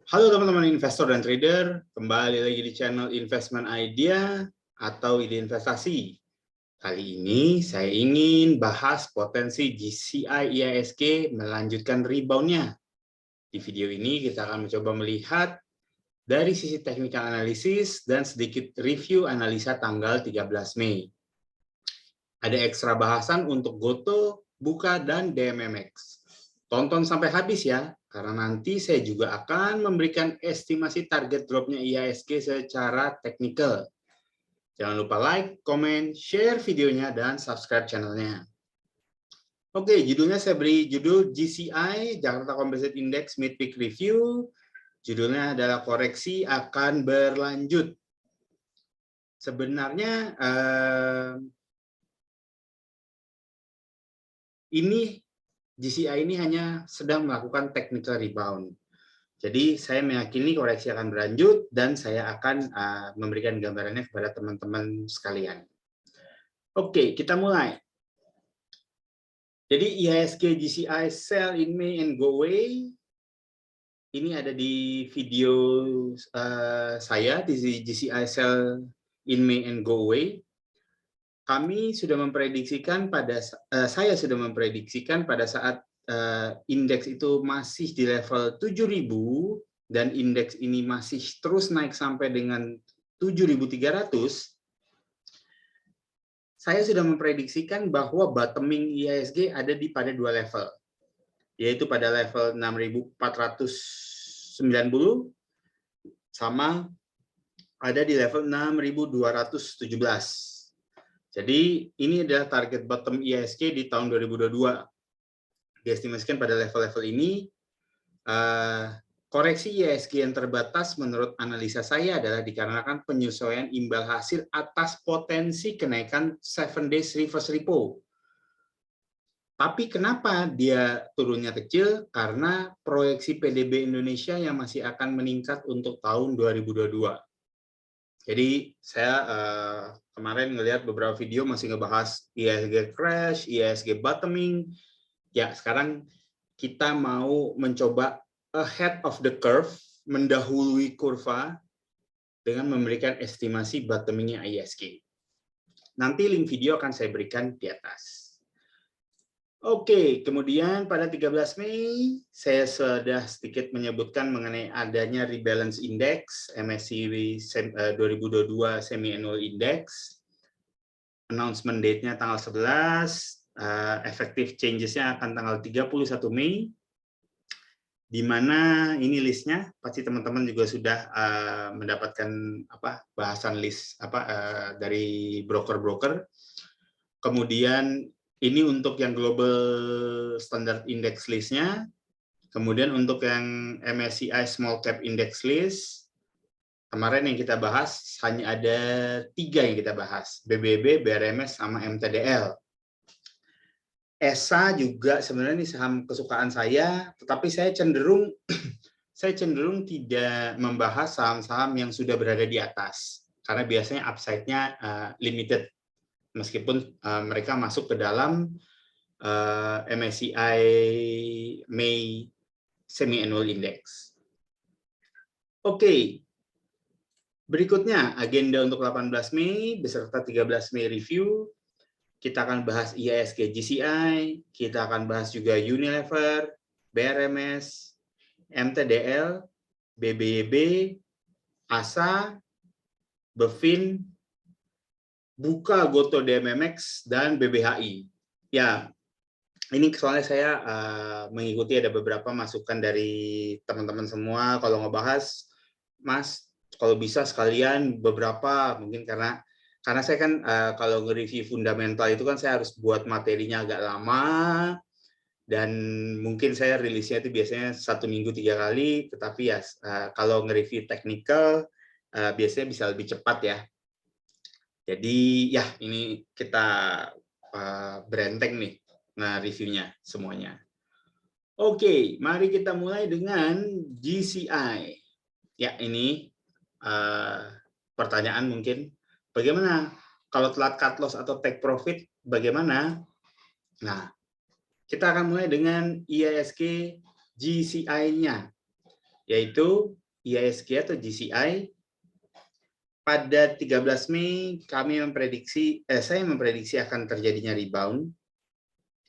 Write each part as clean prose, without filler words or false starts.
Halo teman-teman investor dan trader, kembali lagi di channel Investment Idea atau Ide Investasi. Kali ini saya ingin bahas potensi GCI IHSG melanjutkan rebound-nya. Di video ini kita akan mencoba melihat dari sisi technical analysis dan sedikit review analisa tanggal 13 Mei. Ada ekstra bahasan untuk Goto, Buka, dan DMMX. Tonton sampai habis ya, karena nanti saya juga akan memberikan estimasi target dropnya IHSG secara teknikal. Jangan lupa like, comment, share videonya, dan subscribe channelnya. Oke, judulnya saya beri judul GCI, Jakarta Composite Index Mid-Week Review. Judulnya adalah koreksi akan berlanjut. Sebenarnya GCI ini hanya sedang melakukan technical rebound. Jadi saya meyakini koreksi akan berlanjut dan saya akan memberikan gambarannya kepada teman-teman sekalian. Oke, kita mulai. Jadi IHSG GCI sell in May and go away. Ini ada di video saya di GCI sell in May and go away. Kami sudah memprediksikan saya sudah memprediksikan pada saat indeks itu masih di level 7.000 dan indeks ini masih terus naik sampai dengan 7.300, saya sudah memprediksikan bahwa bottoming IHSG ada pada dua level, yaitu pada level 6.490 sama ada di level 6.217. Jadi ini adalah target bottom IHSG di tahun 2022. Diestimasikan pada level-level ini. Koreksi IHSG yang terbatas menurut analisa saya adalah dikarenakan penyesuaian imbal hasil atas potensi kenaikan 7 days reverse repo. Tapi kenapa dia turunnya kecil? Karena proyeksi PDB Indonesia yang masih akan meningkat untuk tahun 2022. Jadi saya kemarin ngelihat beberapa video masih ngebahas IHSG crash, IHSG bottoming. Ya, sekarang kita mau mencoba ahead of the curve, mendahului kurva dengan memberikan estimasi bottoming-nya IHSG. Nanti link video akan saya berikan di atas. Oke, kemudian pada 13 Mei, saya sudah sedikit menyebutkan mengenai adanya rebalance index, MSCI 2022 Semi-Annual Index. Announcement date-nya tanggal 11, effective changes-nya akan tanggal 31 Mei, di mana ini listnya, pasti teman-teman juga sudah mendapatkan bahasan list dari broker-broker. Kemudian ini untuk yang global standard index list-nya. Kemudian untuk yang MSCI small cap index list, kemarin yang kita bahas hanya ada 3 yang kita bahas, BBB, BRMS, sama MTDL. ESA juga sebenarnya ini saham kesukaan saya, tetapi saya cenderung tidak membahas saham-saham yang sudah berada di atas, karena biasanya upside-nya limited. Meskipun mereka masuk ke dalam MSCI May Semi-Annual Index. Oke, berikutnya agenda untuk 18 Mei beserta 13 Mei review. Kita akan bahas IHSG GCI, kita akan bahas juga Unilever, BRMS, MTDL, BBYB, ASA, Bevin, Buka, Goto, DMMX, dan BBHI. Ya, ini soalnya saya mengikuti ada beberapa masukan dari teman-teman semua. Kalau ngebahas, Mas, kalau bisa sekalian beberapa, mungkin karena saya kan kalau nge-review fundamental itu kan saya harus buat materinya agak lama, dan mungkin saya rilisnya itu biasanya 1 minggu 3 kali, tetapi ya kalau nge-review technical biasanya bisa lebih cepat ya. Jadi ya ini kita berenteng nih reviewnya semuanya. Oke, mari kita mulai dengan GCI. Ya, ini pertanyaan mungkin, bagaimana kalau telat cut loss atau take profit, bagaimana? Nah, kita akan mulai dengan IHSG GCI-nya. yaitu IHSG atau GCI. Pada 13 Mei saya memprediksi akan terjadinya rebound.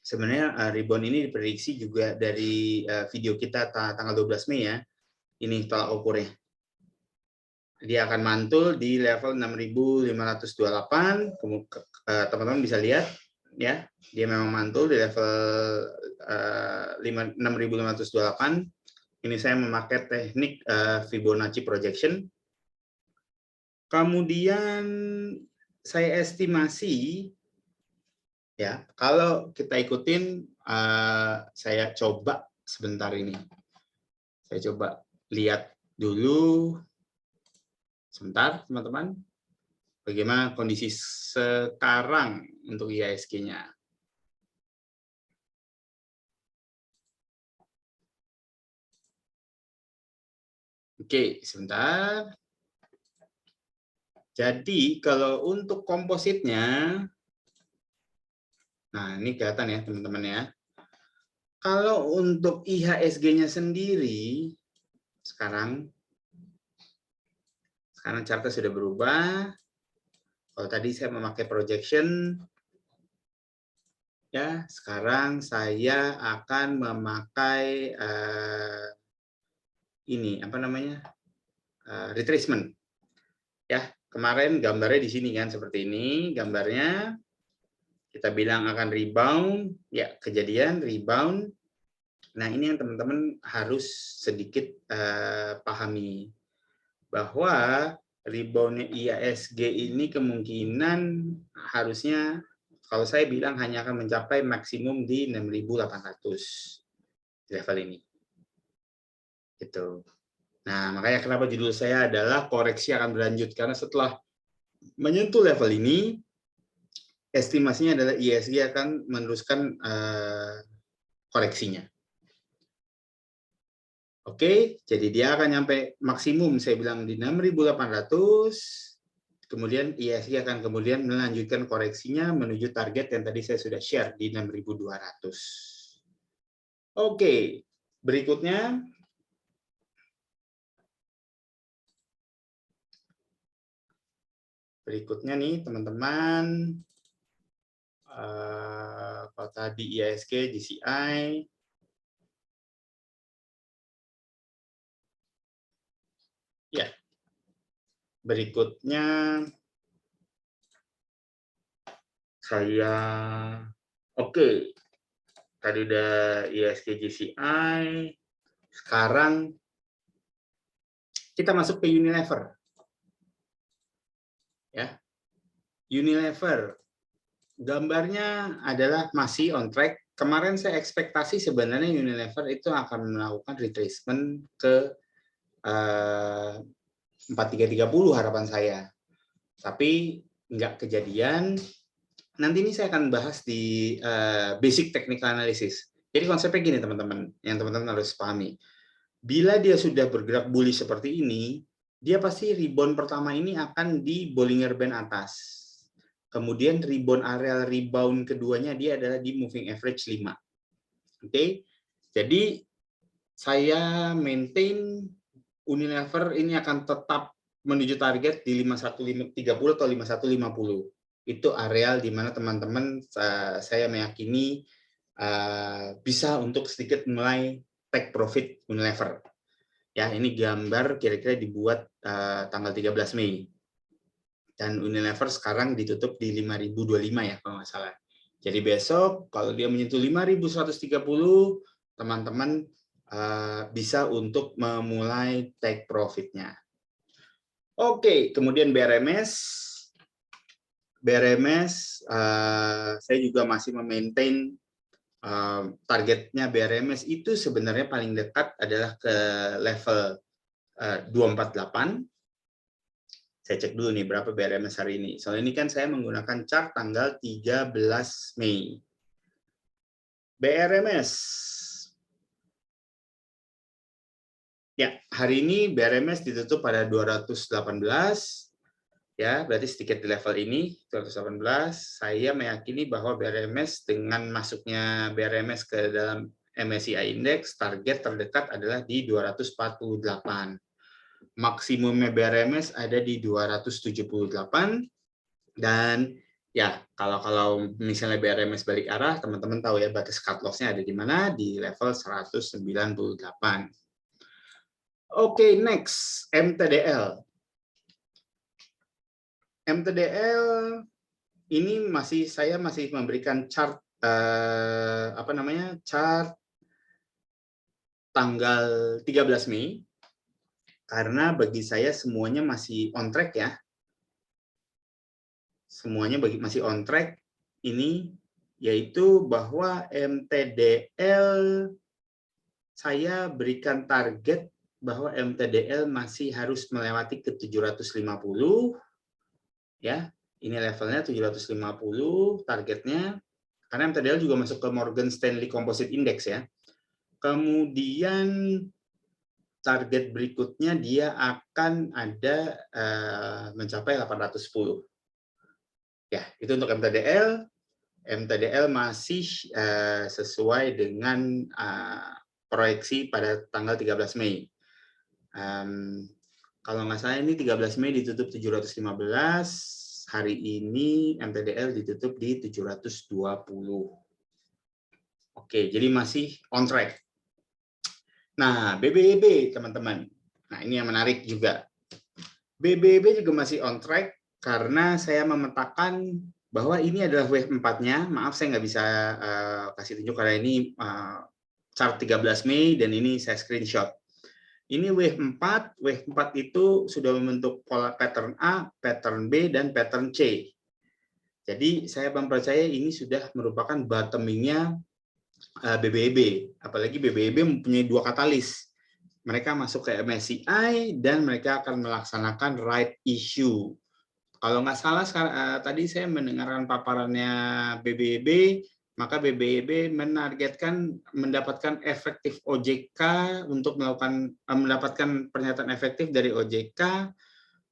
Sebenarnya rebound ini diprediksi juga dari video kita tanggal 12 Mei ya. Ini tolak ukurnya. Dia akan mantul di level 6.528. Teman-teman bisa lihat ya, dia memang mantul di level 6.528. Ini saya memakai teknik Fibonacci projection. Kemudian saya estimasi ya, kalau kita ikutin, saya coba sebentar ini. Saya coba lihat dulu sebentar, teman-teman. Bagaimana kondisi sekarang untuk IHSG-nya. Oke, sebentar. Jadi kalau untuk kompositnya, nah ini kelihatan ya teman-teman ya. Kalau untuk IHSG-nya sendiri, sekarang chartnya sudah berubah. Kalau tadi saya memakai projection, ya sekarang saya akan memakai ini apa namanya retracement. Ya kemarin gambarnya di sini kan seperti ini gambarnya. Kita bilang akan rebound, ya kejadian rebound. Nah ini yang teman-teman harus sedikit pahami bahwa reboundnya IHSG ini kemungkinan harusnya kalau saya bilang hanya akan mencapai maksimum di 6.800 di level ini. Gitu. Nah makanya kenapa judul saya adalah koreksi akan berlanjut karena setelah menyentuh level ini estimasinya adalah IHSG akan meneruskan koreksinya. Oke, jadi dia akan nyampe maksimum saya bilang di 6.800, kemudian IHSG akan kemudian melanjutkan koreksinya menuju target yang tadi saya sudah share di 6.200. Oke, berikutnya nih teman-teman. Kalau tadi IHSG, GCI, ya. Berikutnya saya oke. Tadi udah IHSG, GCI. Sekarang kita masuk ke Unilever. Ya. Unilever. Gambarnya adalah masih on track. Kemarin saya ekspektasi sebenarnya Unilever itu akan melakukan retracement ke 4330 harapan saya. Tapi nggak kejadian. Nanti ini saya akan bahas di basic technical analysis. Jadi konsepnya gini teman-teman, yang teman-teman harus pahami. Bila dia sudah bergerak bullish seperti ini, dia pasti rebound pertama ini akan di Bollinger Band atas. Kemudian rebound areal rebound keduanya dia adalah di moving average 5. Oke. Jadi saya maintain Unilever ini akan tetap menuju target di 5130 atau 5150. Itu areal di mana teman-teman saya meyakini bisa untuk sedikit mulai take profit Unilever. Ya, ini gambar kira-kira dibuat tanggal 13 Mei. Dan Unilever sekarang ditutup di 5.025 ya kalau nggak salah. Jadi besok kalau dia menyentuh 5.130, teman-teman bisa untuk memulai take profitnya. Oke, kemudian BRMS. BRMS saya juga masih memaintain targetnya BRMS itu sebenarnya paling dekat adalah ke level 248. Saya cek dulu nih berapa BRMS hari ini. Soalnya ini kan saya menggunakan chart tanggal 13 Mei. BRMS. Ya, hari ini BRMS ditutup pada 218. Ya, berarti sedikit di level ini 218. Saya meyakini bahwa BRMS dengan masuknya BRMS ke dalam MSCI Index target terdekat adalah di 248. Maksimumnya BRMS ada di 278, dan ya kalau misalnya BRMS balik arah, teman-teman tahu ya batas cut loss-nya ada di mana, di level 198. Oke, next MTDL. MTDL ini saya masih memberikan chart chart tanggal 13 Mei karena bagi saya semuanya masih on track ya. Semuanya masih on track ini, yaitu bahwa MTDL saya berikan target bahwa MTDL masih harus melewati ke 750 ya. Ini levelnya 750 targetnya, karena MTDL juga masuk ke Morgan Stanley Composite Index ya. Kemudian target berikutnya dia akan ada mencapai 810. Ya, itu untuk MTDL. MTDL masih sesuai dengan proyeksi pada tanggal 13 Mei. Kalau nggak salah ini 13 Mei ditutup 715, hari ini MTDL ditutup di 720. Oke, jadi masih on track. Nah, BBEB teman-teman. Nah, ini yang menarik juga. BBEB juga masih on track karena saya memetakan bahwa ini adalah wave 4-nya. Maaf saya nggak bisa kasih tunjuk karena ini chart 13 Mei dan ini saya screenshot. Ini wave 4. Wave 4 itu sudah membentuk pola pattern A, pattern B, dan pattern C. Jadi saya mempercaya ini sudah merupakan bottoming-nya BBEB. Apalagi BBEB mempunyai dua katalis. Mereka masuk ke MSCI dan mereka akan melaksanakan right issue. Kalau nggak salah tadi saya mendengarkan paparannya BBEB, maka BBEB menargetkan mendapatkan efektif OJK untuk mendapatkan pernyataan efektif dari OJK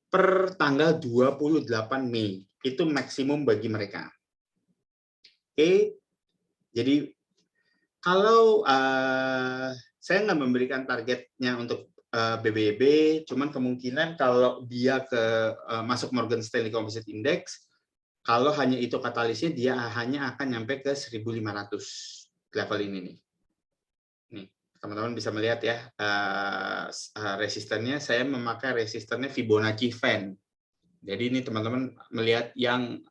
per tanggal 28 Mei. Itu maksimum bagi mereka. Oke, jadi kalau saya nggak memberikan targetnya untuk BBB, cuman kemungkinan kalau dia masuk Morgan Stanley Composite Index, kalau hanya itu katalisnya, dia hanya akan nyampe ke 1.500 level ini nih. Nih, teman-teman bisa melihat ya resistennya. Saya memakai resistennya Fibonacci Fan. Jadi ini teman-teman melihat yang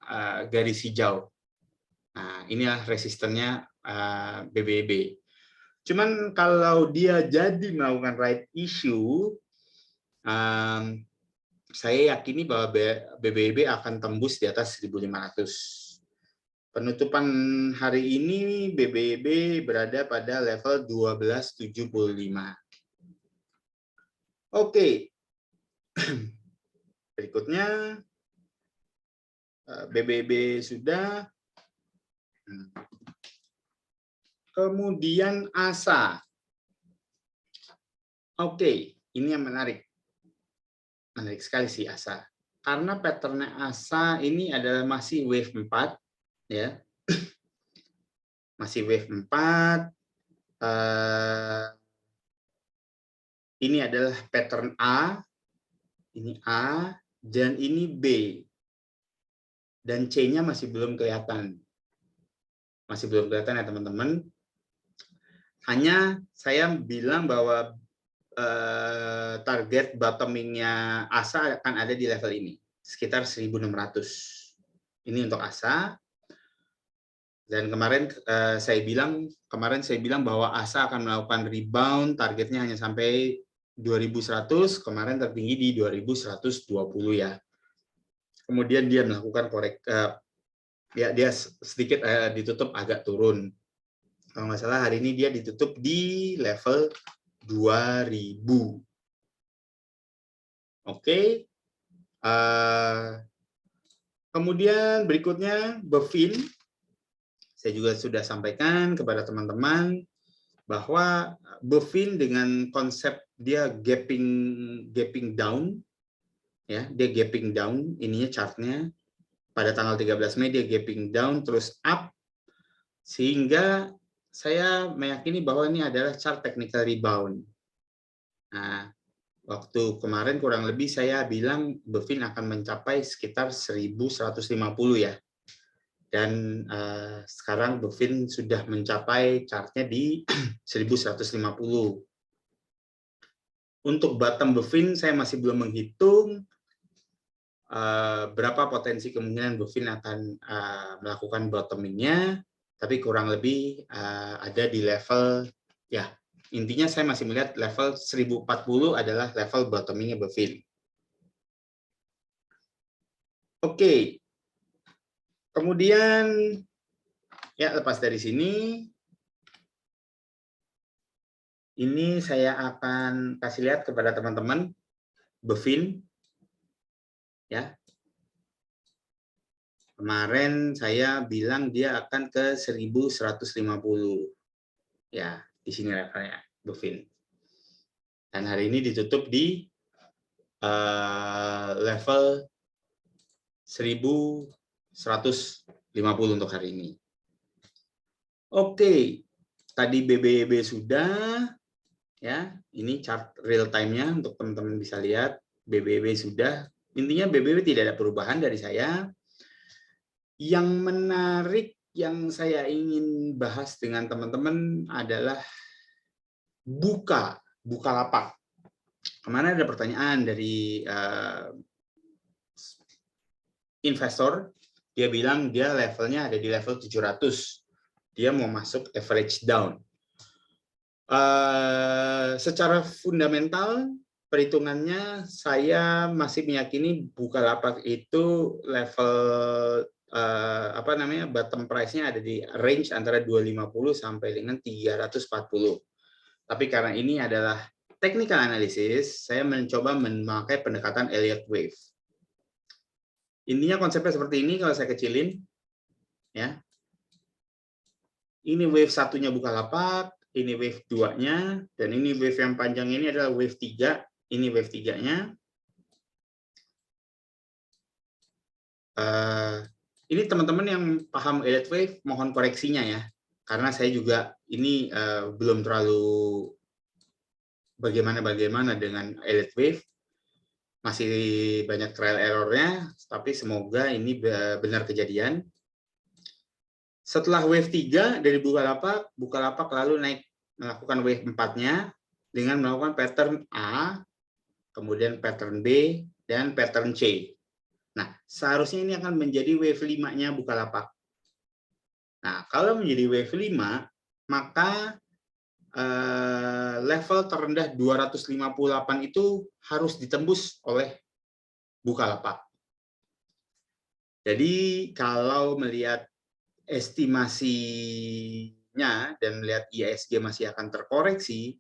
garis hijau. Nah, inilah resistennya BBB. Cuman kalau dia jadi melakukan right issue, saya yakini bahwa BBB akan tembus di atas 1.500. Penutupan hari ini BBB berada pada level 1275. Oke. Berikutnya BBB sudah. Kemudian ASA. Oke, ini yang menarik. Menarik sekali sih ASA. Karena patternnya ASA ini adalah masih wave 4. Ya. Masih wave 4. Ini adalah pattern A. Ini A. Dan ini B. Dan C-nya masih belum kelihatan. Masih belum kelihatan ya teman-teman. Hanya saya bilang bahwa target bottoming-nya ASA akan ada di level ini, sekitar 1.600. Ini untuk ASA. Dan kemarin saya bilang bahwa ASA akan melakukan rebound, targetnya hanya sampai 2.100, kemarin tertinggi di 2.120 ya. Kemudian dia melakukan dia sedikit ditutup agak turun. Kalau nggak salah hari ini dia ditutup di level 2000. Oke. Kemudian berikutnya BEFIN. Saya juga sudah sampaikan kepada teman-teman bahwa BEFIN dengan konsep dia gapping down, ya, dia gapping down, ininya chartnya pada tanggal 13 Mei dia gapping down terus up, sehingga saya meyakini bahwa ini adalah chart technical rebound. Nah, waktu kemarin kurang lebih saya bilang Bevin akan mencapai sekitar 1150 ya. Dan sekarang Bevin sudah mencapai chartnya di 1150. Untuk bottom Bevin saya masih belum menghitung berapa potensi kemungkinan Bevin akan melakukan bottoming-nya, tapi kurang lebih ada di level, ya intinya saya masih melihat level 1040 adalah level bottoming-nya Bevin. Oke, kemudian ya lepas dari sini, ini saya akan kasih lihat kepada teman-teman Bevin, ya. Kemarin saya bilang dia akan ke 1150. Ya, di sini levelnya, Bevin. Dan hari ini ditutup di level 1150 untuk hari ini. Oke, tadi BBB sudah, ya. Ini chart real time-nya untuk teman-teman bisa lihat. BBB sudah. Intinya BBB tidak ada perubahan dari saya. Yang menarik yang saya ingin bahas dengan teman-teman adalah Bukalapak. Kemarin ada pertanyaan dari investor, dia bilang dia levelnya ada di level 700. Dia mau masuk average down. Secara fundamental, perhitungannya saya masih meyakini Bukalapak itu level bottom price-nya ada di range antara 250 sampai dengan 340. Tapi karena ini adalah technical analysis, saya mencoba memakai pendekatan Elliott Wave. Intinya konsepnya seperti ini kalau saya kecilin, ya. Ini wave satunya Bukalapak, ini wave 2-nya, dan ini wave yang panjang ini adalah wave 3, ini wave 3-nya. Ini teman-teman yang paham Elliott Wave, mohon koreksinya ya. Karena saya juga ini belum terlalu bagaimana dengan Elliott Wave. Masih banyak trial error-nya, tapi semoga ini benar kejadian. Setelah wave 3 dari Bukalapak lalu naik melakukan wave 4-nya dengan melakukan pattern A, kemudian pattern B, dan pattern C. Nah, seharusnya ini akan menjadi wave 5-nya Bukalapak. Nah, kalau menjadi wave 5, maka level terendah 258 itu harus ditembus oleh Bukalapak. Jadi, kalau melihat estimasinya dan melihat IISG masih akan terkoreksi,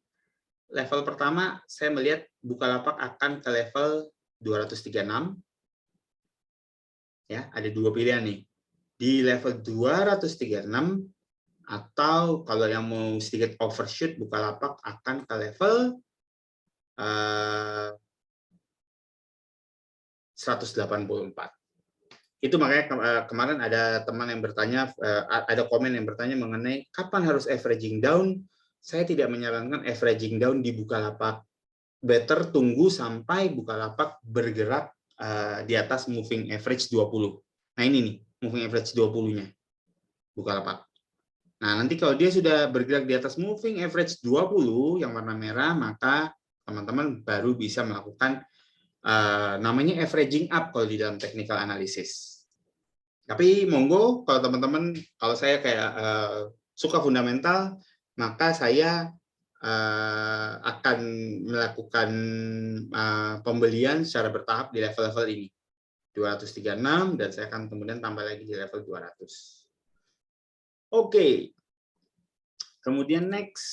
level pertama saya melihat Bukalapak akan ke level 236. Ya, ada dua pilihan nih. Di level 236 atau kalau yang mau sedikit overshoot Bukalapak akan ke level 184. Itu makanya kemarin ada teman yang bertanya, ada komen yang bertanya mengenai kapan harus averaging down. Saya tidak menyarankan averaging down di Bukalapak. Better tunggu sampai Bukalapak bergerak di atas moving average 20. Nah ini nih, moving average 20-nya Bukalapak. Nah nanti kalau dia sudah bergerak di atas moving average 20 yang warna merah, maka teman-teman baru bisa melakukan namanya averaging up kalau di dalam technical analysis. Tapi monggo kalau teman-teman, kalau saya kayak suka fundamental, maka saya akan melakukan pembelian secara bertahap di level-level ini. 236 dan saya akan kemudian tambah lagi di level 200. Oke. Kemudian next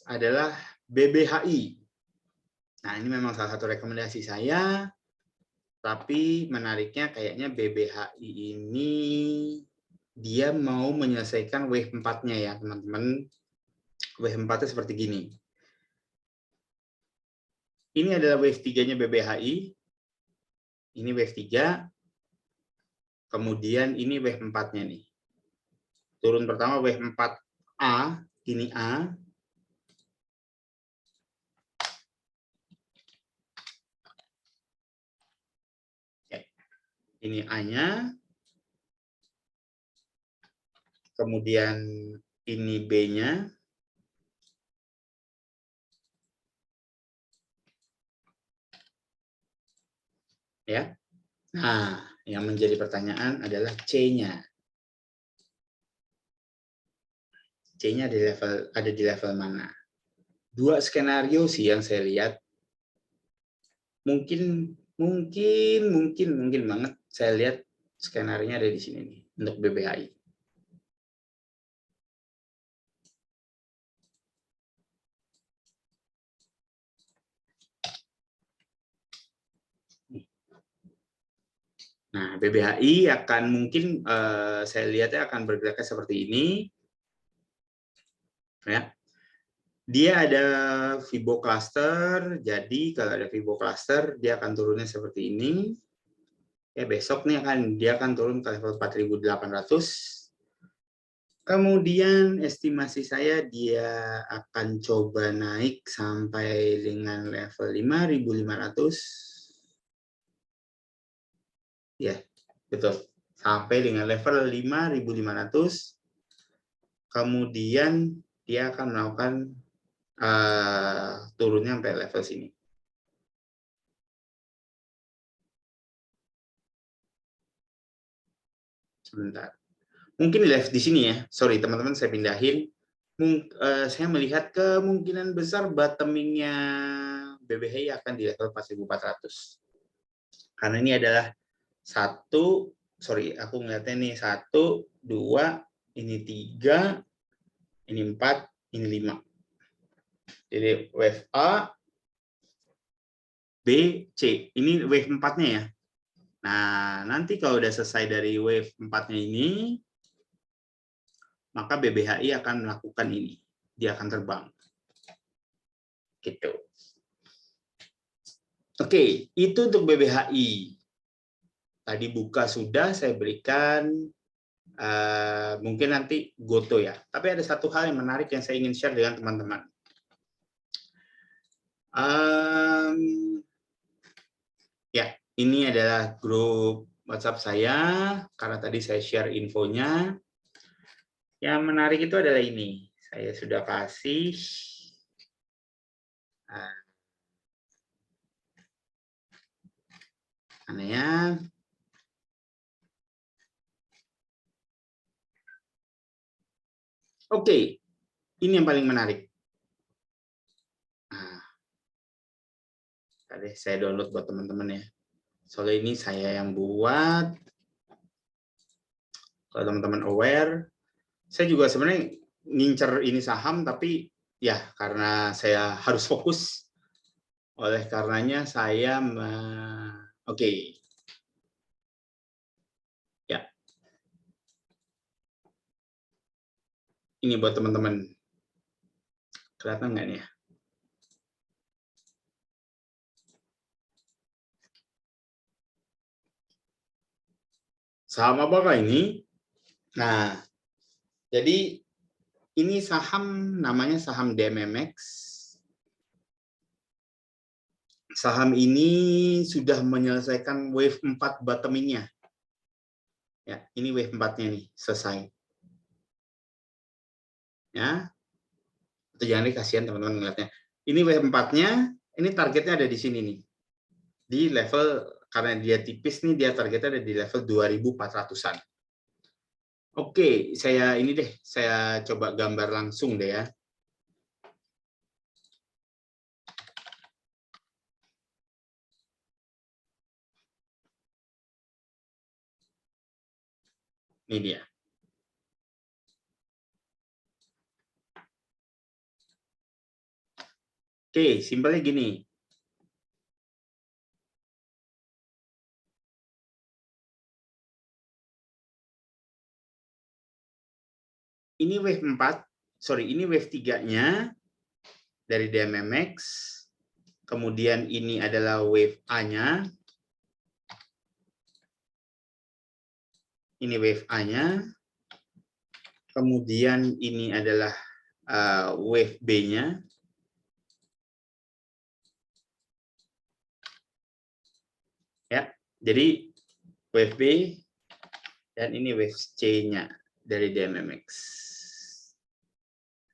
adalah BBHI. Nah, ini memang salah satu rekomendasi saya, tapi menariknya kayaknya BBHI ini dia mau menyelesaikan wave 4-nya ya, teman-teman. Wave 4-nya seperti gini. Ini adalah wave 3-nya BBHI. Ini wave 3. Kemudian ini wave 4-nya nih. Turun pertama wave 4A, ini A. Ini A-nya. Kemudian ini B-nya. Ya. Nah, yang menjadi pertanyaan adalah C-nya. C-nya ada di level mana? Dua skenario sih yang saya lihat. Mungkin banget saya lihat skenario-nya ada di sini nih untuk BBHI. Nah, BBHI akan mungkin saya lihatnya akan bergeraknya seperti ini. Ya. Dia ada Fibo cluster, jadi kalau ada Fibo cluster dia akan turunnya seperti ini. Ya, besok nih dia akan turun ke level 4.800. Kemudian estimasi saya dia akan coba naik sampai dengan level 5.500. Ya, betul. Sampai dengan level 5.500. Kemudian dia akan melakukan turunnya sampai level sini. Sebentar. Mungkin live di sini ya. Sorry teman-teman, saya pindahin. Saya melihat kemungkinan besar bottoming-nya BBHI akan di level 4.400. Karena ini adalah aku melihatnya nih 1, 2, ini 3, ini 4, ini 5. Jadi wave A, B, C. Ini wave 4-nya ya. Nah, nanti kalau udah selesai dari wave 4-nya ini, maka BBHI akan melakukan ini. Dia akan terbang. Gitu. Oke, itu untuk BBHI. Tadi buka sudah saya berikan, mungkin nanti Goto ya. Tapi ada satu hal yang menarik yang saya ingin share dengan teman-teman. Ya, ini adalah grup WhatsApp saya, karena tadi saya share infonya. Yang menarik itu adalah ini. Saya sudah kasih mana ya? Oke, ini yang paling menarik. Nah, tadi saya download buat teman-teman ya. Soalnya ini saya yang buat. Kalau teman-teman aware, saya juga sebenarnya ngincer ini saham, tapi ya karena saya harus fokus, oleh karenanya saya oke. Ya. Ini buat teman-teman. Kelihatan nggak nih ya? Saham apakah ini? Nah, jadi ini saham namanya saham DMMX. Saham ini sudah menyelesaikan wave 4 bottoming-nya. Ya, ini wave 4-nya nih, selesai. Ya. Atau jangan kasihan teman-teman ngeliatnya. Ini wave 4-nya, ini targetnya ada di sini nih. Di level, karena dia tipis nih, dia targetnya ada di level 2.400-an. Oke, saya coba gambar langsung deh ya. Ini dia. Oke, simpelnya gini. Ini wave 4, ini wave 3-nya dari DMMX. Kemudian ini adalah wave A-nya. Ini wave A-nya. Kemudian ini adalah wave B-nya. Ya, jadi wave B dan ini wave C-nya dari DMMX.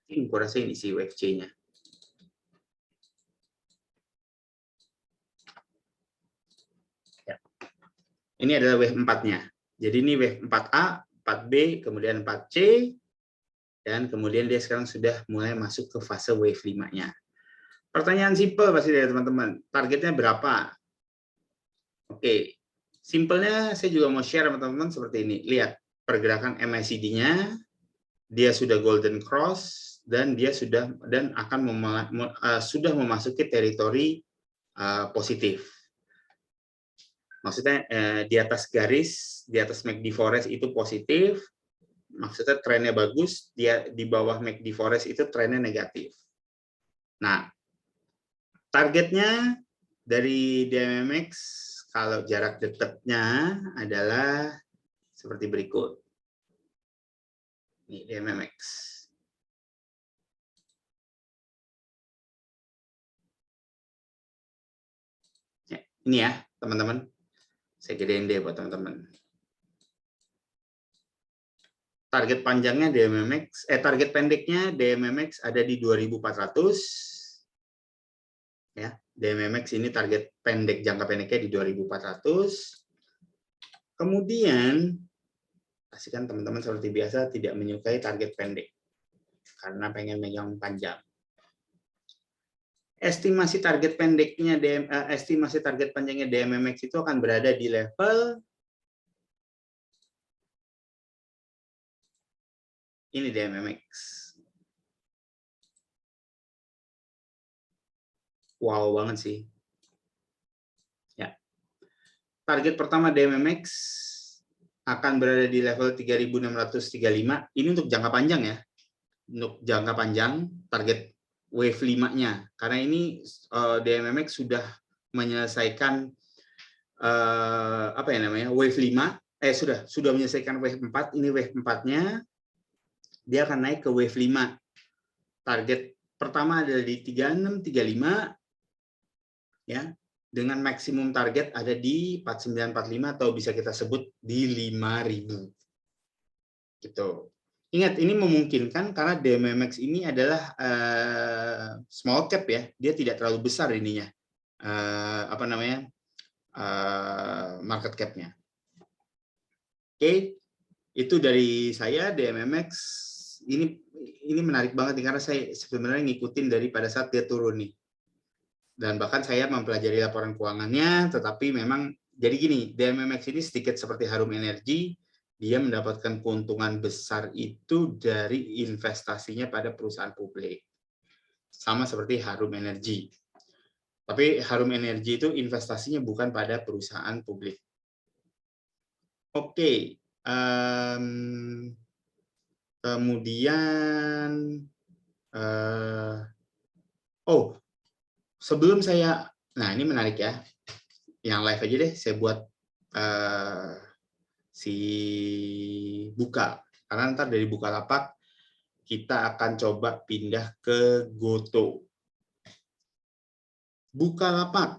Ini aku rasa ini sih wave C-nya. Ya. Ini adalah wave 4-nya. Jadi ini wave 4A, 4B, kemudian 4C, dan kemudian dia sekarang sudah mulai masuk ke fase wave 5-nya. Pertanyaan simpel pasti dari teman-teman. Targetnya berapa? Oke, simpelnya saya juga mau share sama teman-teman seperti ini. Lihat pergerakan MACD-nya, dia sudah golden cross dan dia sudah akan sudah memasuki teritori positif. Maksudnya di atas garis, di atas MACD Forest itu positif, maksudnya trennya bagus, dia di bawah MACD Forest itu trennya negatif. Nah, targetnya dari DMMX kalau jarak dekatnya adalah seperti berikut. Ini DMMX. Ya, ini ya, teman-teman. Saya gedein deh buat teman-teman. Target panjangnya DMMX, target pendeknya DMMX ada di 2400. Ya, DMMX ini target pendek, jangka pendeknya di 2400. Kemudian pastikan teman-teman seperti biasa tidak menyukai target pendek karena pengen megang panjang. Estimasi target pendeknya estimasi target panjangnya DMMX itu akan berada di level ini DMMX. Wow banget sih. Ya. Target pertama DMMX akan berada di level 3635. Ini untuk jangka panjang ya. Untuk jangka panjang target wave 5-nya. Karena ini DMMX sudah menyelesaikan apa ya namanya? Wave 5 sudah menyelesaikan wave 4, ini wave 4-nya. Dia akan naik ke wave 5. Target pertama adalah di 3635 ya, dengan maksimum target ada di 4945 atau bisa kita sebut di 5000. Gitu. Ingat, ini memungkinkan karena DMMX ini adalah small cap ya, dia tidak terlalu besar ininya, apa namanya, market cap-nya. Oke, itu dari saya DMMX. Ini menarik banget nih, karena saya sebenarnya ngikutin dari pada saat dia turun nih. Dan bahkan saya mempelajari laporan keuangannya, tetapi memang jadi gini, DMMX ini sedikit seperti Harum Energi, dia mendapatkan keuntungan besar itu dari investasinya pada perusahaan publik. Sama seperti Harum Energi. Tapi Harum Energi itu investasinya bukan pada perusahaan publik. Oke. Kemudian, sebelum saya, nah ini menarik ya, yang live aja deh, saya buat si buka, karena ntar dari Bukalapak kita akan coba pindah ke Goto. Bukalapak,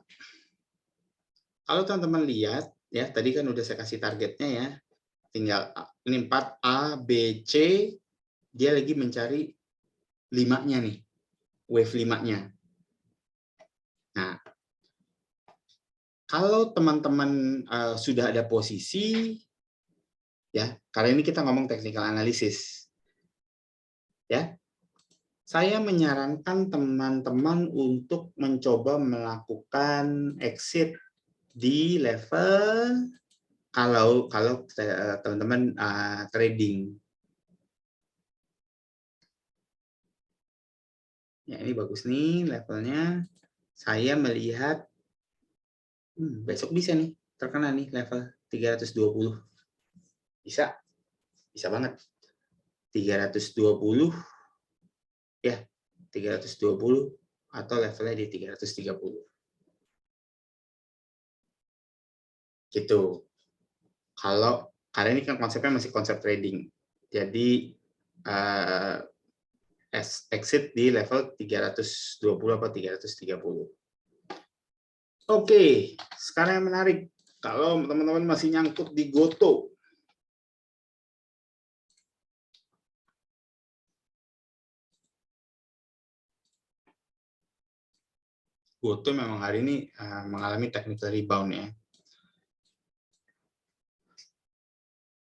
kalau teman-teman lihat ya, tadi kan udah saya kasih targetnya ya, tinggal ini 4A, B, C, dia lagi mencari 5-nya nih, wave 5-nya. Nah, kalau teman-teman sudah ada posisi, ya, karena ini kita ngomong technical analysis, ya, saya menyarankan teman-teman untuk mencoba melakukan exit di level kalau teman-teman trading. Ya, ini bagus nih levelnya. Saya melihat besok bisa nih terkena nih level 320. Bisa banget. 320 ya, 320 atau levelnya di 330. Gitu. Karena ini kan konsepnya masih konsep trading. Jadi exit di level 320 atau 330. Oke, sekarang yang menarik. Kalau teman-teman masih nyangkut di Goto. Goto memang hari ini mengalami technical rebound ya.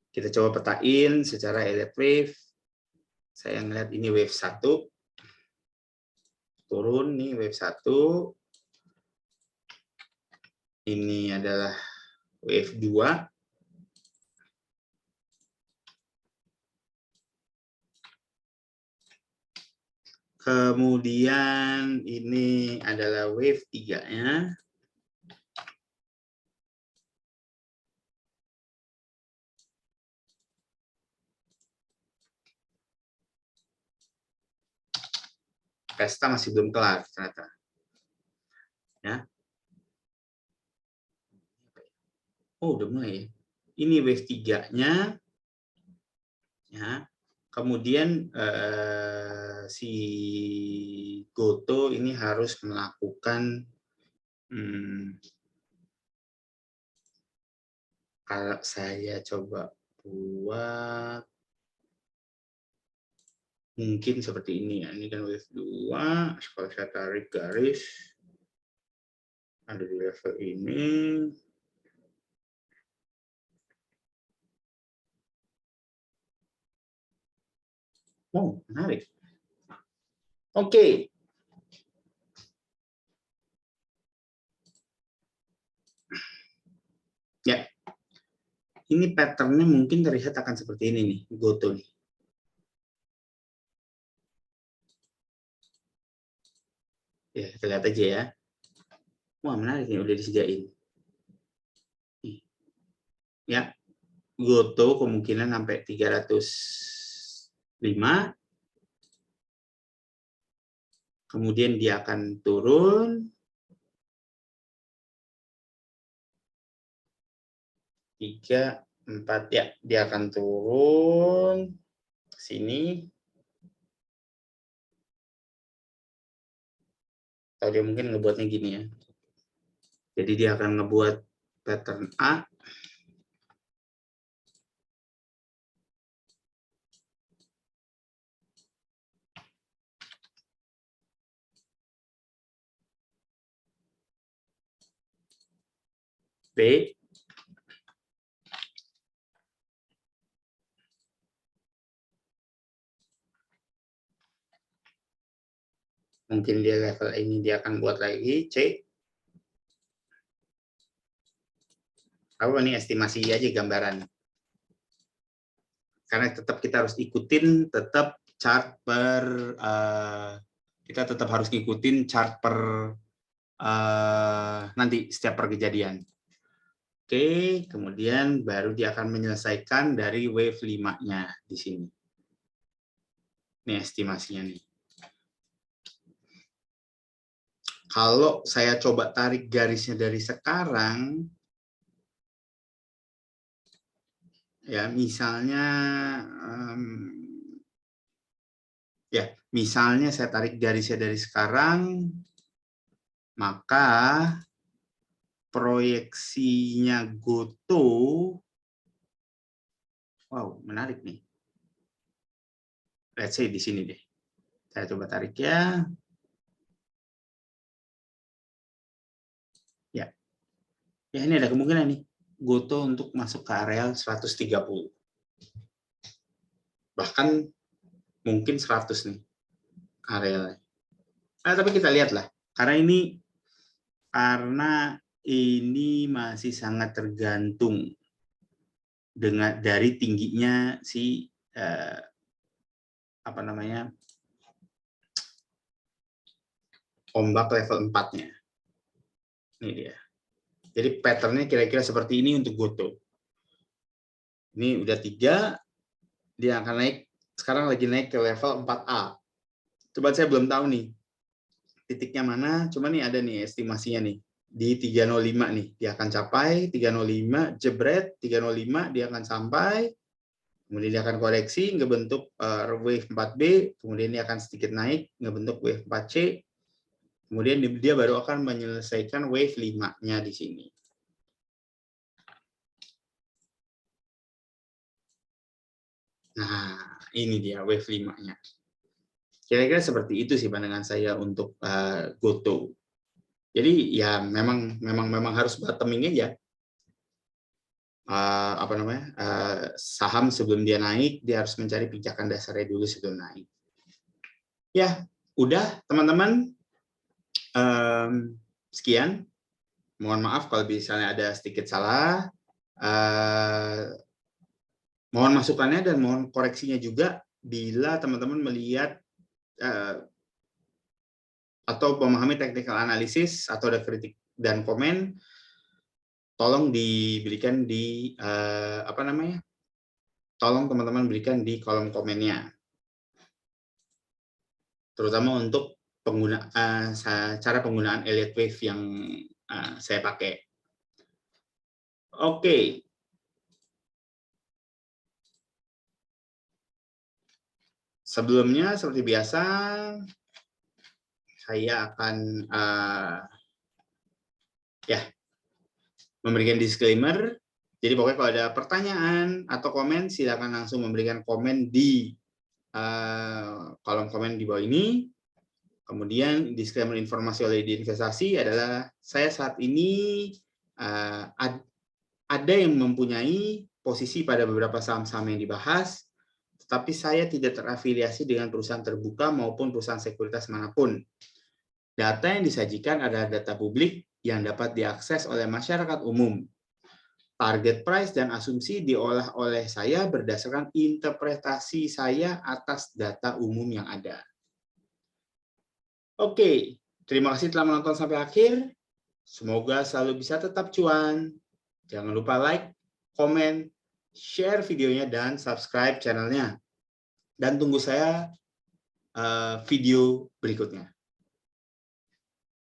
Kita coba petain secara elliott wave. Saya ngelihat ini wave 1. Turun nih wave 1. Ini adalah wave 2. Kemudian ini adalah wave 3-nya. Pesta masih belum kelar ternyata. Ya. Oh, udah mulai ya. Ini wave 3-nya. Ya. Kemudian si Goto ini harus melakukan kalau saya coba buat mungkin seperti ini ya. Ini kan wave 2, kalau saya tarik garis ada di level ini. Oh, menarik. Oke. Ya. Ini pattern-nya mungkin terlihat akan seperti ini nih, Goto nih. Ya, kita lihat aja ya. Wah, menarik nih, udah disediain. Ya, Goto kemungkinan sampai 305. Kemudian dia akan turun 3, 4 ya, dia akan turun ke sini. Atau dia mungkin ngebuatnya gini ya. Jadi dia akan ngebuat pattern A. B. Mungkin dia level ini dia akan buat lagi C. Apa nih estimasi aja gambaran. Karena tetap kita harus ikutin tetap chart per kita tetap harus ngikutin chart per nanti setiap perkejadian. Oke, kemudian baru dia akan menyelesaikan dari wave 5-nya di sini. Ini estimasinya nih. Kalau saya coba tarik garisnya dari sekarang, ya misalnya, misalnya saya tarik garisnya dari sekarang, maka proyeksinya Goto, wow menarik nih. Let's say di sini deh. Saya coba tarik ya. Ya ini ada kemungkinan nih Goto untuk masuk ke area 130. Bahkan mungkin 100 nih arealnya. Tapi kita lihatlah. Karena ini masih sangat tergantung dari tingginya si ombak level 4-nya. Ini dia. Jadi pattern-nya kira-kira seperti ini untuk Goto. Ini udah 3, dia akan naik, sekarang lagi naik ke level 4A. Coba saya belum tahu nih, titiknya mana, cuma nih ada nih estimasinya nih. Di 305 nih, dia akan capai 305, jebret, 305, dia akan sampai, Kemudian dia akan koreksi, ngebentuk wave 4B, kemudian dia akan sedikit naik, ngebentuk wave 4C, kemudian dia baru akan menyelesaikan wave 5-nya di sini. Nah, ini dia wave 5-nya. Kira-kira seperti itu sih pandangan saya untuk Goto. Jadi ya memang harus bottoming aja. Saham sebelum dia naik, dia harus mencari pijakan dasarnya dulu sebelum naik. Ya, udah teman-teman. Sekian. Mohon maaf kalau misalnya ada sedikit salah. Mohon masukannya dan mohon koreksinya juga bila teman-teman melihat atau memahami technical analysis atau ada kritik dan komen, tolong diberikan di tolong teman-teman berikan di kolom komennya, terutama untuk cara penggunaan Elliott Wave yang saya pakai. Oke. Sebelumnya seperti biasa saya akan memberikan disclaimer. Jadi pokoknya kalau ada pertanyaan atau komen, silakan langsung memberikan komen di kolom komen di bawah ini. Kemudian disclaimer informasi oleh di investasi adalah saya saat ini ada yang mempunyai posisi pada beberapa saham-saham yang dibahas, tetapi saya tidak terafiliasi dengan perusahaan terbuka maupun perusahaan sekuritas manapun. Data yang disajikan adalah data publik yang dapat diakses oleh masyarakat umum. Target price dan asumsi diolah oleh saya berdasarkan interpretasi saya atas data umum yang ada. Oke, terima kasih telah menonton sampai akhir. Semoga selalu bisa tetap cuan. Jangan lupa like, komen, share videonya, dan subscribe channelnya. Dan tunggu saya video berikutnya.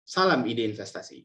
Salam ide investasi.